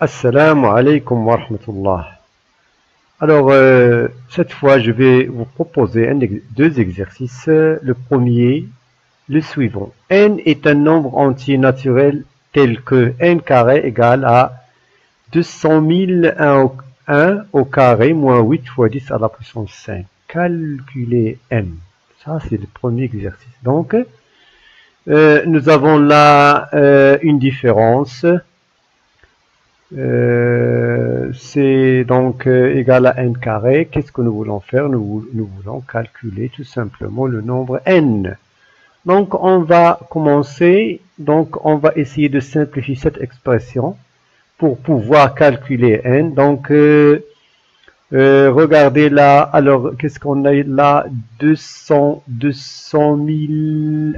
Assalamu alaikum wa rahmatullah. Alors, cette fois, je vais vous proposer deux exercices. Le premier, le suivant. N est un nombre entier naturel tel que n carré égale à 200 1 au carré moins 8 fois 10 à la puissance 5. Calculer n. Ça, c'est le premier exercice. Donc, nous avons là une différence. C'est donc égal à n carré. Qu'est-ce que nous voulons faire? Nous voulons calculer tout simplement le nombre n. Donc on va commencer, donc on va essayer de simplifier cette expression pour pouvoir calculer n. Donc regardez là, alors qu'est-ce qu'on a là? 200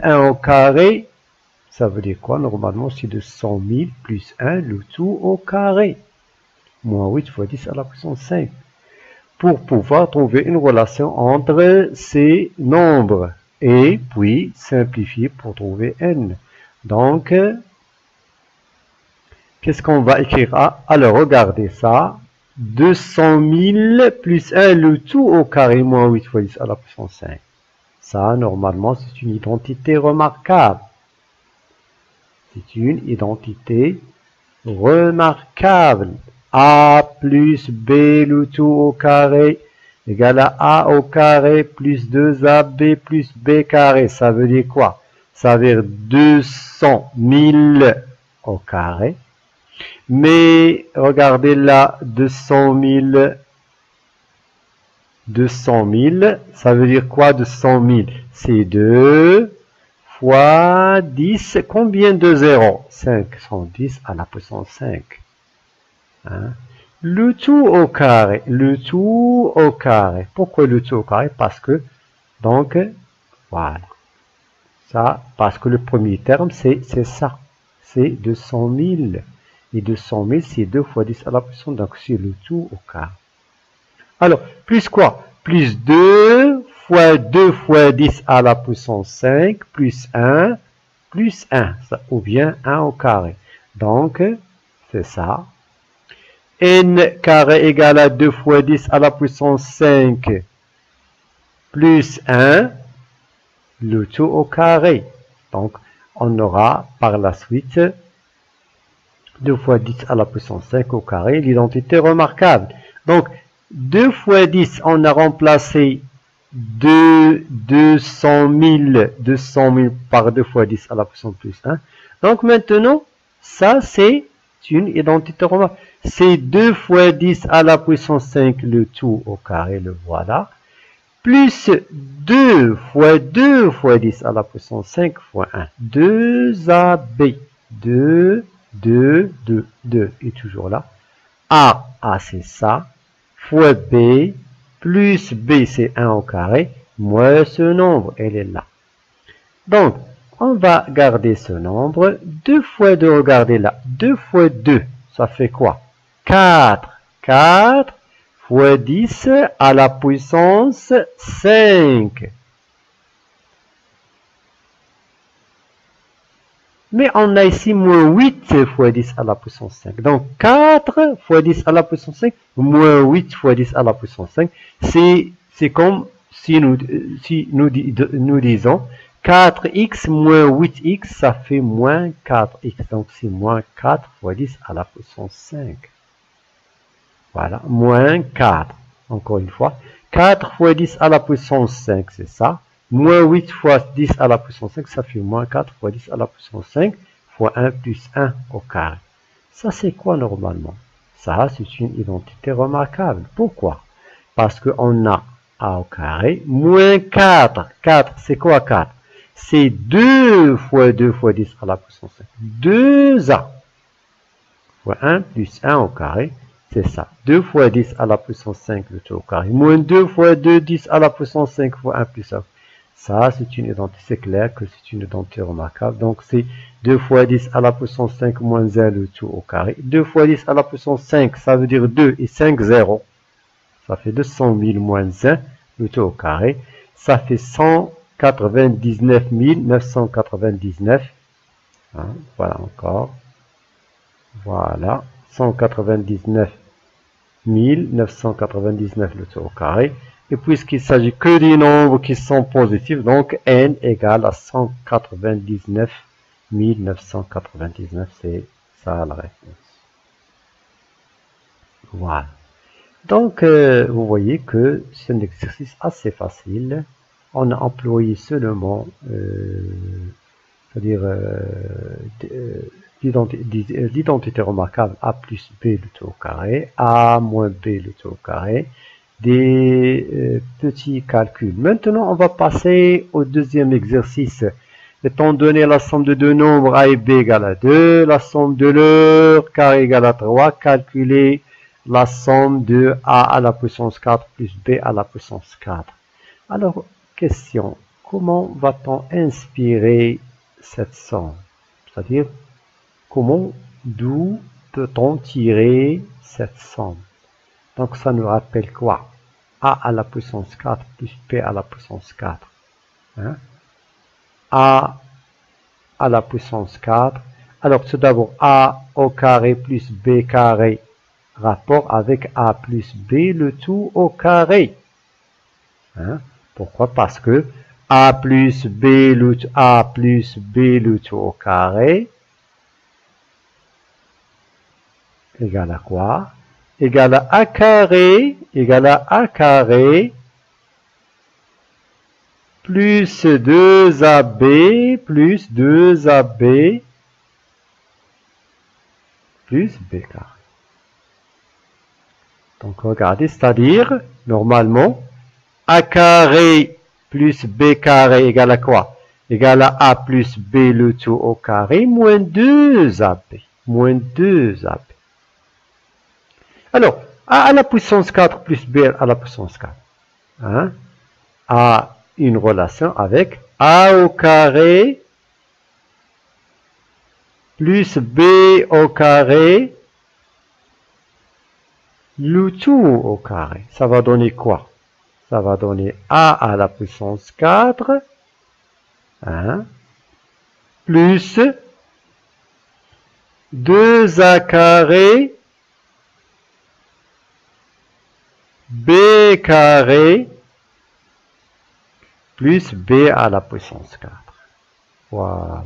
1 au carré. Ça veut dire quoi? Normalement, c'est 200 000 plus 1, le tout au carré. Moins 8 fois 10 à la puissance 5. Pour pouvoir trouver une relation entre ces nombres. Et puis, simplifier pour trouver n. Donc, qu'est-ce qu'on va écrire? Alors, regardez ça. 200 000 plus 1, le tout au carré, moins 8 fois 10 à la puissance 5. Ça, normalement, c'est une identité remarquable. C'est une identité remarquable. A plus B le tout au carré égale à A au carré plus 2AB plus B carré. Ça veut dire quoi? Ça veut dire 200 000 au carré. Mais regardez là, 200 000, ça veut dire quoi 200 000? C'est 2 fois 10, combien de zéros? 510 à la puissance 5. Hein? Le tout au carré, le tout au carré. Pourquoi le tout au carré? Parce que, donc, voilà. Ça, parce que le premier terme, c'est ça. C'est 200 000. Et 200 000, c'est 2 fois 10 à la puissance, donc c'est le tout au carré. Alors, plus quoi? Plus 2 fois 2 fois 10 à la puissance 5, plus 1, ça, ou bien 1 au carré. Donc, c'est ça. N carré égale à 2 fois 10 à la puissance 5, plus 1, le tout au carré. Donc, on aura par la suite 2 fois 10 à la puissance 5 au carré, l'identité remarquable. Donc, 2 fois 10, on a remplacé 200 000 par 2 fois 10 à la puissance plus 1. Donc maintenant, ça c'est une identité remarquable. C'est 2 fois 10 à la puissance 5, le tout au carré, le voilà. Plus 2 fois 10 à la puissance 5 fois 1. 2AB. 2, et toujours là. A c'est ça. Fois B, plus B, c'est 1 au carré, moins ce nombre, elle est là. Donc, on va garder ce nombre. 2 fois 2, regardez là. 2 fois 2, ça fait quoi? 4. 4 fois 10 à la puissance 5. Mais on a ici moins 8 fois 10 à la puissance 5. Donc, 4 fois 10 à la puissance 5, moins 8 fois 10 à la puissance 5. C'est comme si nous disons 4x moins 8x, ça fait moins 4x. Donc, c'est moins 4 fois 10 à la puissance 5. Voilà, moins 4. Encore une fois, 4 fois 10 à la puissance 5, c'est ça. Moins 8 fois 10 à la puissance 5, ça fait moins 4 fois 10 à la puissance 5 fois 1 plus 1 au carré. Ça, c'est quoi normalement? Ça, c'est une identité remarquable. Pourquoi? Parce qu'on a A au carré moins 4. 4, c'est quoi 4? C'est 2 fois 2 fois 10 à la puissance 5. 2A fois 1 plus 1 au carré. C'est ça. 2 fois 10 à la puissance 5, le tout au carré. Moins 2 fois 2, 10 à la puissance 5 fois 1 plus 1. Ça, c'est une identité, c'est clair que c'est une identité remarquable. Donc, c'est 2 fois 10 à la puissance 5 moins 1, le tout au carré. 2 fois 10 à la puissance 5, ça veut dire 2 et 5 0. Ça fait 200 000 moins 1, le tout au carré. Ça fait 199 999. Hein, voilà encore. Voilà. 199 999 le tout au carré. Et puisqu'il s'agit que des nombres qui sont positifs, donc n égale à 199 999, c'est ça la réponse. Voilà. Donc, vous voyez que c'est un exercice assez facile. On a employé seulement, c'est-à-dire l'identité remarquable a plus b le tout au carré, a moins b le tout au carré, des petits calculs. Maintenant, on va passer au deuxième exercice. Étant donné la somme de deux nombres a et b égale à 2, la somme de leur carré égale à 3, calculer la somme de a à la puissance 4 plus b à la puissance 4. Alors, question, comment va-t-on inspirer cette somme? C'est-à-dire, d'où peut-on tirer cette somme? Donc, ça nous rappelle quoi? A à la puissance 4 plus b à la puissance 4. Hein? A à la puissance 4. Alors, tout d'abord, a au carré plus b carré, rapport avec a plus b le tout au carré. Hein? Pourquoi? Parce que a plus b le tout au carré égale à quoi? Égale à a carré plus 2ab plus 2ab plus b carré. Donc regardez, c'est-à-dire, normalement, a carré plus b carré égale à quoi? Égale à a plus b le tout au carré moins 2ab. Moins 2ab. Alors, a à la puissance 4 plus b à la puissance 4 hein, a une relation avec a au carré plus b au carré le tout au carré. Ça va donner quoi? Ça va donner a à la puissance 4 hein, plus 2a carré b carré plus b à la puissance 4. Voilà.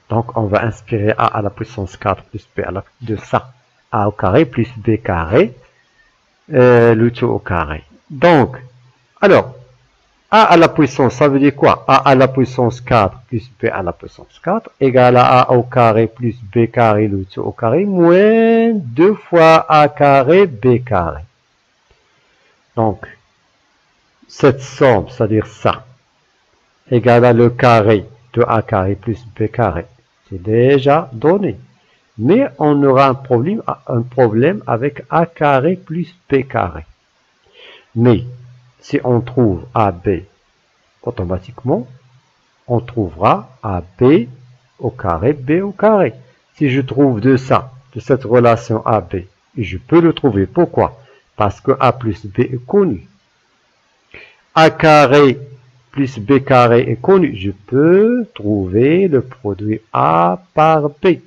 Donc, on va inspirer a à la puissance 4 plus b à la de ça. A au carré plus b carré, le tout au carré. Donc, alors, a à la puissance, ça veut dire quoi? A à la puissance 4 plus b à la puissance 4 égale à a au carré plus b carré, le tout au carré, moins 2 fois a carré b carré. Donc, cette somme, c'est-à-dire ça, égale à le carré de a carré plus b carré. C'est déjà donné. Mais on aura un problème avec a carré plus b carré. Mais si on trouve AB, automatiquement, on trouvera AB au carré, B au carré. Si je trouve de cette relation AB, et je peux le trouver. Pourquoi? Parce que A plus B est connu. A carré plus B carré est connu. Je peux trouver le produit A par B.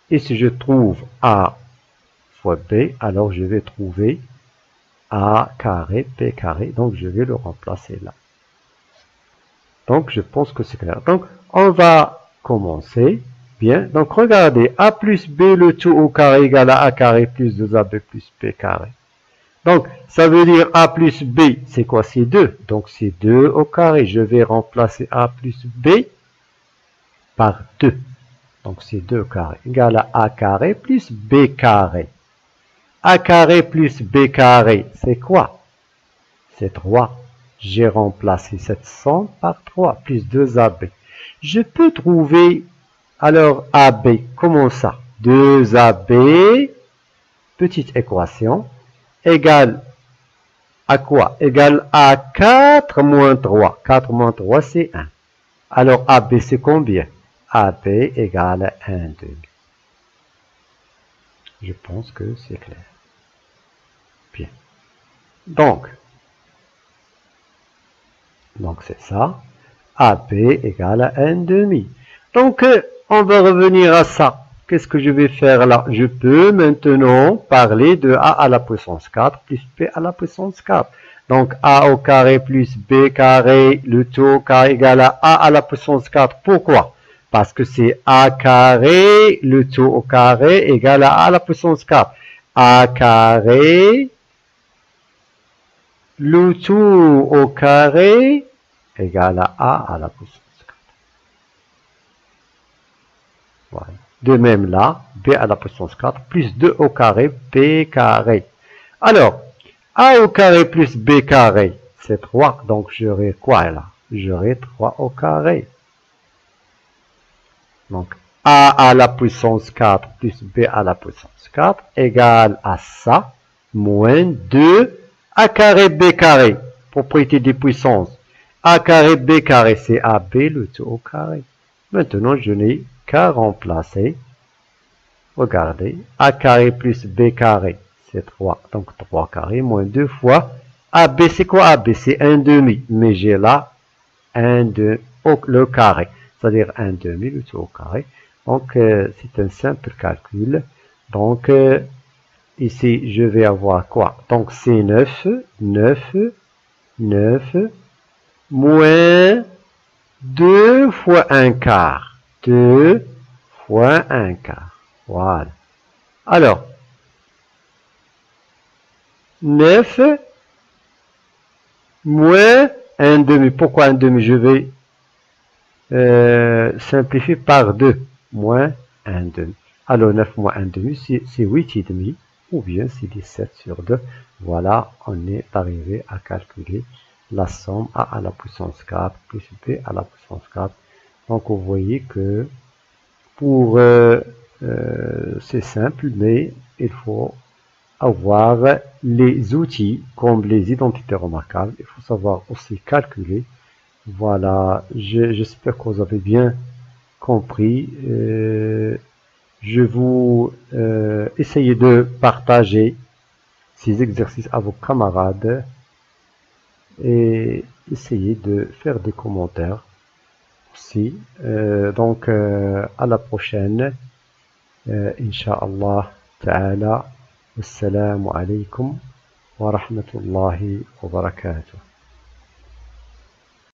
Et si je trouve A fois B, alors je vais trouver A carré, B carré. Donc, je vais le remplacer là. Donc, je pense que c'est clair. Donc, on va commencer. Bien. Donc, regardez. A plus B le tout au carré égale à A carré plus 2AB plus B carré. Donc, ça veut dire A plus B, c'est quoi? C'est 2. Donc, c'est 2 au carré. Je vais remplacer A plus B par 2. Donc, c'est 2 au carré égale à A carré plus B carré. A carré plus B carré, c'est quoi? C'est 3. J'ai remplacé cette somme par 3, plus 2AB. Je peux trouver, alors, AB. Comment ça? 2AB, petite équation, égale à quoi? Égale à 4 moins 3. 4 moins 3, c'est 1. Alors, AB, c'est combien? AB égale à 1 demi. Je pense que c'est clair. Bien. Donc c'est ça. AB égale à 1 demi. Donc, On va revenir à ça. Qu'est-ce que je vais faire là? Je peux maintenant parler de a à la puissance 4 plus b à la puissance 4. Donc a au carré plus b carré, le tout au carré égale à a la puissance 4. Pourquoi? Parce que c'est a carré, le tout au carré égale à la puissance 4. A carré, le tout au carré égale à a la puissance 4. Voilà. De même là, b à la puissance 4 plus 2 au carré, b carré. Alors, a au carré plus b carré, c'est 3. Donc, j'aurai quoi là? J'aurai 3 au carré. Donc, a à la puissance 4 plus b à la puissance 4 égale à ça, moins 2 a carré b carré. Propriété des puissances. A carré b carré, c'est ab, le tout au carré. Maintenant, je n'ai qu'à remplacer. Regardez, a carré plus b carré, c'est 3. Donc 3 carré moins 2 fois AB. C'est quoi AB? C'est 1 demi. Mais j'ai là 1 de le carré. C'est-à-dire 1 demi, le tout au carré. Donc c'est un simple calcul. Donc ici, je vais avoir quoi? Donc c'est 9 moins 2 fois 1 quart. 2 fois 1 quart. Voilà. Alors, 9 moins 1 demi. Pourquoi 1 demi? Je vais simplifier par 2. Moins 1 demi. Alors, 9 moins 1 demi, c'est 8 et demi. Ou bien c'est 17 sur 2. Voilà, on est arrivé à calculer la somme a à la puissance 4 plus b à la puissance 4. Donc, vous voyez que pour... c'est simple, mais il faut avoir les outils comme les identités remarquables. Il faut savoir aussi calculer. Voilà, j'espère que vous avez bien compris. Je vous essayer de partager ces exercices à vos camarades et essayer de faire des commentaires aussi. Donc, à la prochaine. إن شاء الله تعالى والسلام عليكم ورحمة الله وبركاته.